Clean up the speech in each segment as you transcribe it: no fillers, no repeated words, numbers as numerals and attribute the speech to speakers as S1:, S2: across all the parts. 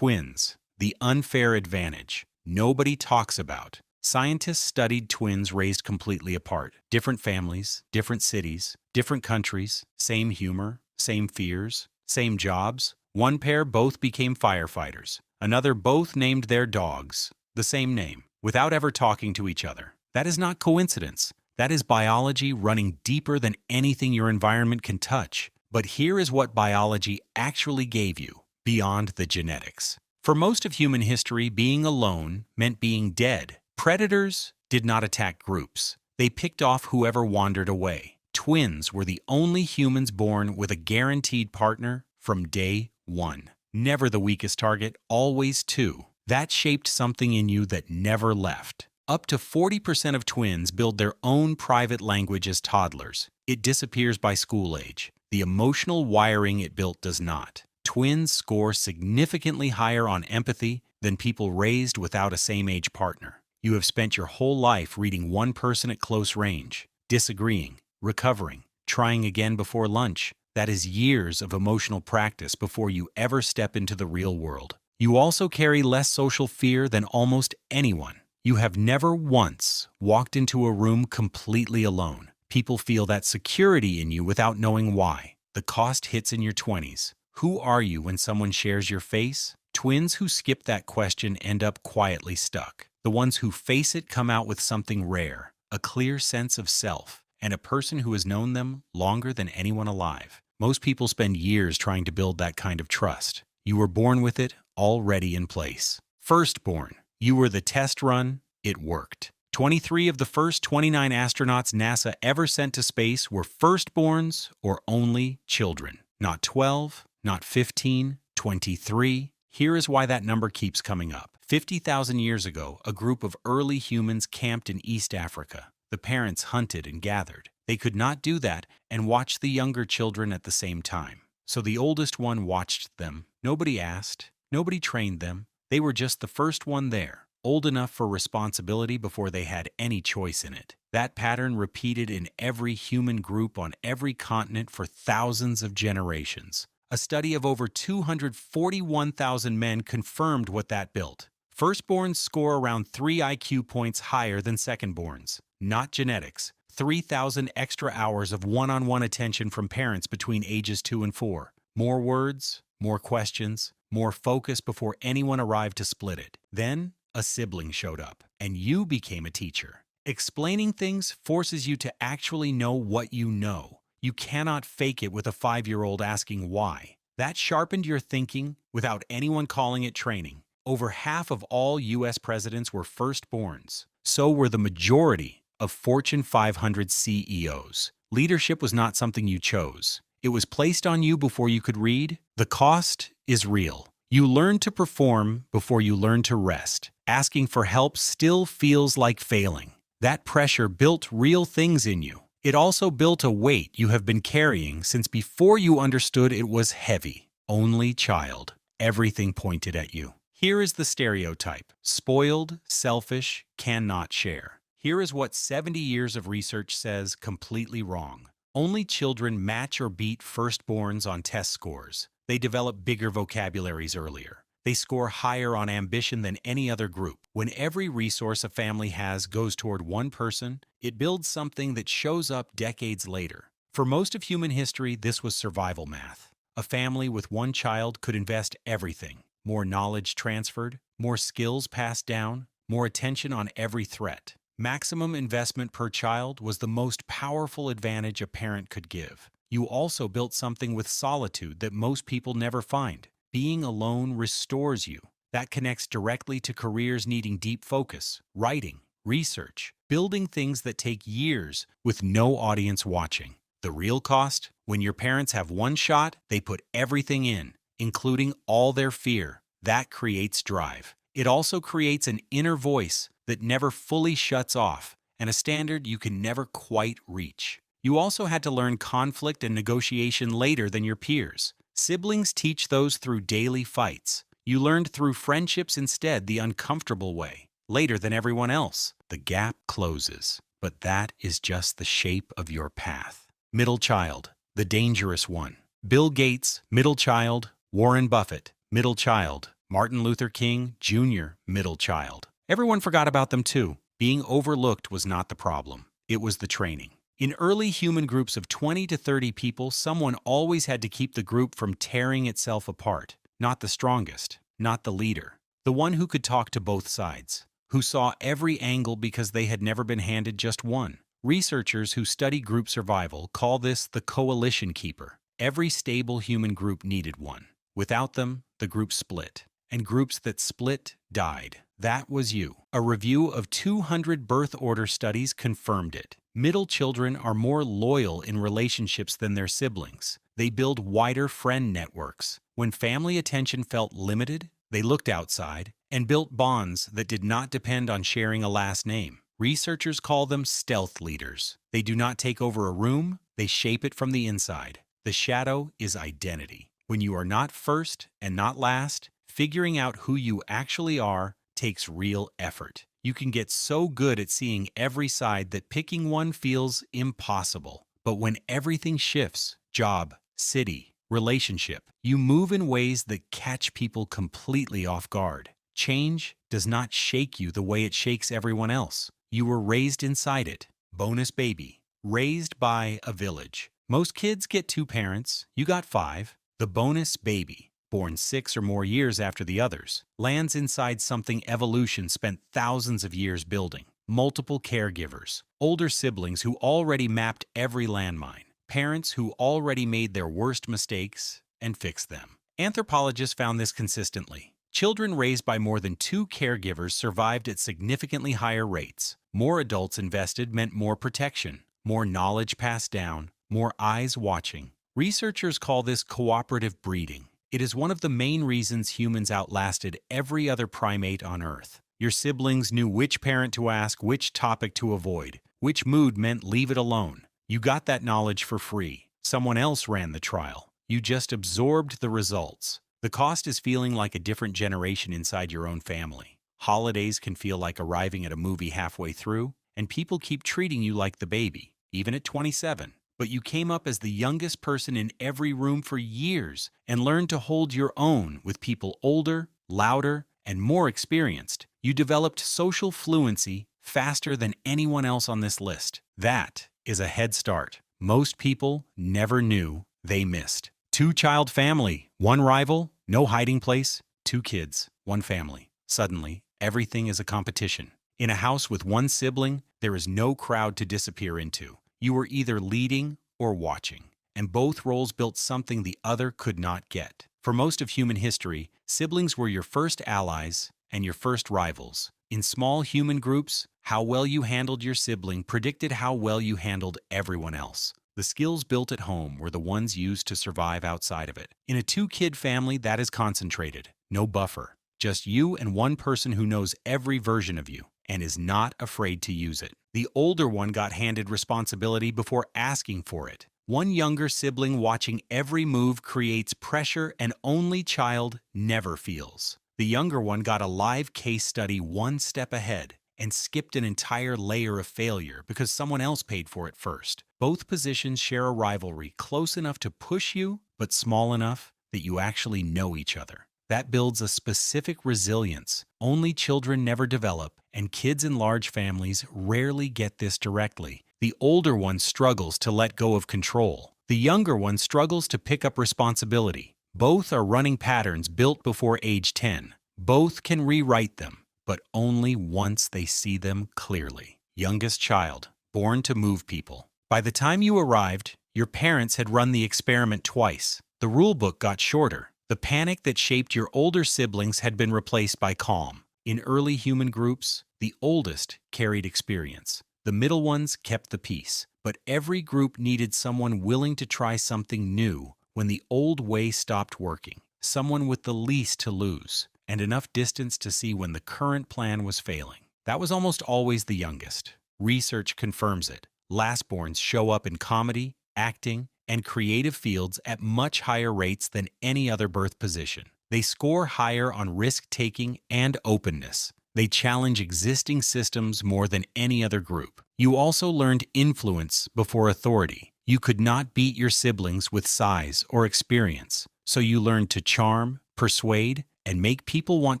S1: Twins, the unfair advantage nobody talks about. Scientists studied twins raised completely apart. Different families, different cities, different countries, same humor, same fears, same jobs. One pair both became firefighters. Another both named their dogs the same name, without ever talking to each other. That is not coincidence. That is biology running deeper than anything your environment can touch. But here is what biology actually gave you, beyond the genetics. For most of human history, being alone meant being dead. Predators did not attack groups. They picked off whoever wandered away. Twins were the only humans born with a guaranteed partner from day one. Never the weakest target, always two. That shaped something in you that never left. Up to 40% of twins build their own private language as toddlers. It disappears by school age. The emotional wiring it built does not. Twins score significantly higher on empathy than people raised without a same-age partner. You have spent your whole life reading one person at close range, disagreeing, recovering, trying again before lunch. That is years of emotional practice before you ever step into the real world. You also carry less social fear than almost anyone. You have never once walked into a room completely alone. People feel that security in you without knowing why. The cost hits in your 20s. Who are you when someone shares your face? Twins who skip that question end up quietly stuck. The ones who face it come out with something rare, a clear sense of self, and a person who has known them longer than anyone alive. Most people spend years trying to build that kind of trust. You were born with it already in place. Firstborn. You were the test run. It worked. 23 of the first 29 astronauts NASA ever sent to space were firstborns or only children. Not 12, not 15, 23. Here is why that number keeps coming up. 50,000 years ago, a group of early humans camped in East Africa. The parents hunted and gathered. They could not do that and watch the younger children at the same time. So the oldest one watched them. Nobody asked. Nobody trained them. They were just the first one there, old enough for responsibility before they had any choice in it. That pattern repeated in every human group on every continent for thousands of generations. A study of over 241,000 men confirmed what that built. Firstborns score around 3 IQ points higher than secondborns. Not genetics. 3,000 extra hours of one-on-one attention from parents between ages 2 and 4. More words, more questions, more focus before anyone arrived to split it. Then, a sibling showed up, and you became a teacher. Explaining things forces you to actually know what you know. You cannot fake it with a 5-year-old asking why. That sharpened your thinking without anyone calling it training. Over half of all U.S. presidents were firstborns. So were the majority of Fortune 500 CEOs. Leadership was not something you chose. It was placed on you before you could read. The cost is real. You learn to perform before you learn to rest. Asking for help still feels like failing. That pressure built real things in you. It also built a weight you have been carrying since before you understood it was heavy. Only child. Everything pointed at you. Here is the stereotype. Spoiled, selfish, cannot share. Here is what 70 years of research says completely wrong. Only children match or beat firstborns on test scores. They develop bigger vocabularies earlier. They score higher on ambition than any other group. When every resource a family has goes toward one person, it builds something that shows up decades later. For most of human history, this was survival math. A family with one child could invest everything. More knowledge transferred, more skills passed down, more attention on every threat. Maximum investment per child was the most powerful advantage a parent could give. You also built something with solitude that most people never find. Being alone restores you. That connects directly to careers needing deep focus, writing, research, building things that take years with no audience watching. The real cost? When your parents have one shot, they put everything in, including all their fear. That creates drive. It also creates an inner voice that never fully shuts off, and a standard you can never quite reach. You also had to learn conflict and negotiation later than your peers. Siblings teach those through daily fights. You learned through friendships instead the uncomfortable way. Later than everyone else, the gap closes. But that is just the shape of your path. Middle child, the dangerous one. Bill Gates, middle child. Warren Buffett, middle child. Martin Luther King, Jr., middle child. Everyone forgot about them too. Being overlooked was not the problem. It was the training. In early human groups of 20 to 30 people, someone always had to keep the group from tearing itself apart. Not the strongest, not the leader. The one who could talk to both sides, who saw every angle because they had never been handed just one. Researchers who study group survival call this the coalition keeper. Every stable human group needed one. Without them, the group split. And groups that split died. That was you. A review of 200 birth order studies confirmed it. Middle children are more loyal in relationships than their siblings. They build wider friend networks. When family attention felt limited, they looked outside and built bonds that did not depend on sharing a last name. Researchers call them stealth leaders. They do not take over a room, they shape it from the inside. The shadow is identity. When you are not first and not last, figuring out who you actually are takes real effort. You can get so good at seeing every side that picking one feels impossible. But when everything shifts, job, city, relationship, you move in ways that catch people completely off guard. Change does not shake you the way it shakes everyone else. You were raised inside it. Bonus baby. Raised by a village. Most kids get 2 parents. You got 5. The bonus baby, born 6 or more years after the others, lands inside something evolution spent thousands of years building. Multiple caregivers, older siblings who already mapped every landmine, parents who already made their worst mistakes and fixed them. Anthropologists found this consistently. Children raised by more than 2 caregivers survived at significantly higher rates. More adults invested meant more protection, more knowledge passed down, more eyes watching. Researchers call this cooperative breeding. It is one of the main reasons humans outlasted every other primate on Earth. Your siblings knew which parent to ask, which topic to avoid, which mood meant leave it alone. You got that knowledge for free. Someone else ran the trial. You just absorbed the results. The cost is feeling like a different generation inside your own family. Holidays can feel like arriving at a movie halfway through, and people keep treating you like the baby, even at 27. But you came up as the youngest person in every room for years and learned to hold your own with people older, louder, and more experienced. You developed social fluency faster than anyone else on this list. That is a head start most people never knew they missed. 2-child family, 1 rival, no hiding place, 2 kids, 1 family. Suddenly, everything is a competition. In a house with 1 sibling, there is no crowd to disappear into. You were either leading or watching, and both roles built something the other could not get. For most of human history, siblings were your first allies and your first rivals. In small human groups, how well you handled your sibling predicted how well you handled everyone else. The skills built at home were the ones used to survive outside of it. In a 2-kid family, that is concentrated. No buffer. Just you and 1 person who knows every version of you and is not afraid to use it. The older one got handed responsibility before asking for it. 1 younger sibling watching every move creates pressure an only child never feels. The younger one got a live case study 1 step ahead and skipped an entire layer of failure because someone else paid for it first. Both positions share a rivalry close enough to push you, but small enough that you actually know each other. That builds a specific resilience only children never develop, and kids in large families rarely get this directly. The older one struggles to let go of control. The younger one struggles to pick up responsibility. Both are running patterns built before age 10. Both can rewrite them, but only once they see them clearly. Youngest child, born to move people. By the time you arrived, your parents had run the experiment twice. The rulebook got shorter. The panic that shaped your older siblings had been replaced by calm. In early human groups, the oldest carried experience. The middle ones kept the peace. But every group needed someone willing to try something new when the old way stopped working. Someone with the least to lose, and enough distance to see when the current plan was failing. That was almost always the youngest. Research confirms it. Lastborns show up in comedy, acting, and creative fields at much higher rates than any other birth position. They score higher on risk-taking and openness. They challenge existing systems more than any other group. You also learned influence before authority. You could not beat your siblings with size or experience, so you learned to charm, persuade, and make people want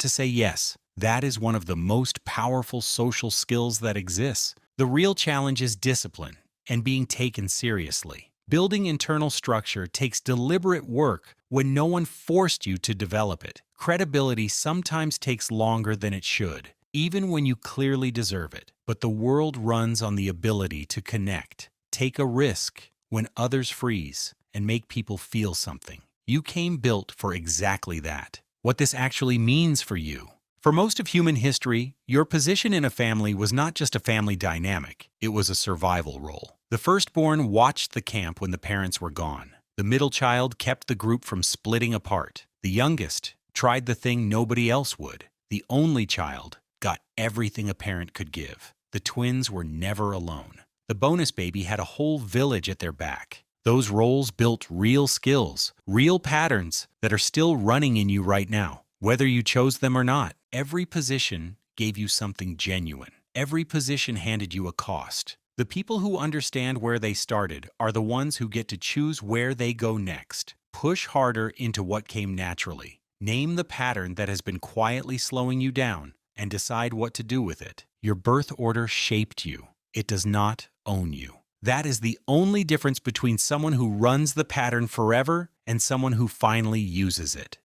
S1: to say yes. That is one of the most powerful social skills that exists. The real challenge is discipline and being taken seriously. Building internal structure takes deliberate work when no one forced you to develop it. Credibility sometimes takes longer than it should, even when you clearly deserve it. But the world runs on the ability to connect, take a risk when others freeze, and make people feel something. You came built for exactly that. What this actually means for you. For most of human history, your position in a family was not just a family dynamic, it was a survival role. The firstborn watched the camp when the parents were gone. The middle child kept the group from splitting apart. The youngest tried the thing nobody else would. The only child got everything a parent could give. The twins were never alone. The bonus baby had a whole village at their back. Those roles built real skills, real patterns that are still running in you right now, whether you chose them or not. Every position gave you something genuine. Every position handed you a cost. The people who understand where they started are the ones who get to choose where they go next. Push harder into what came naturally. Name the pattern that has been quietly slowing you down and decide what to do with it. Your birth order shaped you. It does not own you. That is the only difference between someone who runs the pattern forever and someone who finally uses it.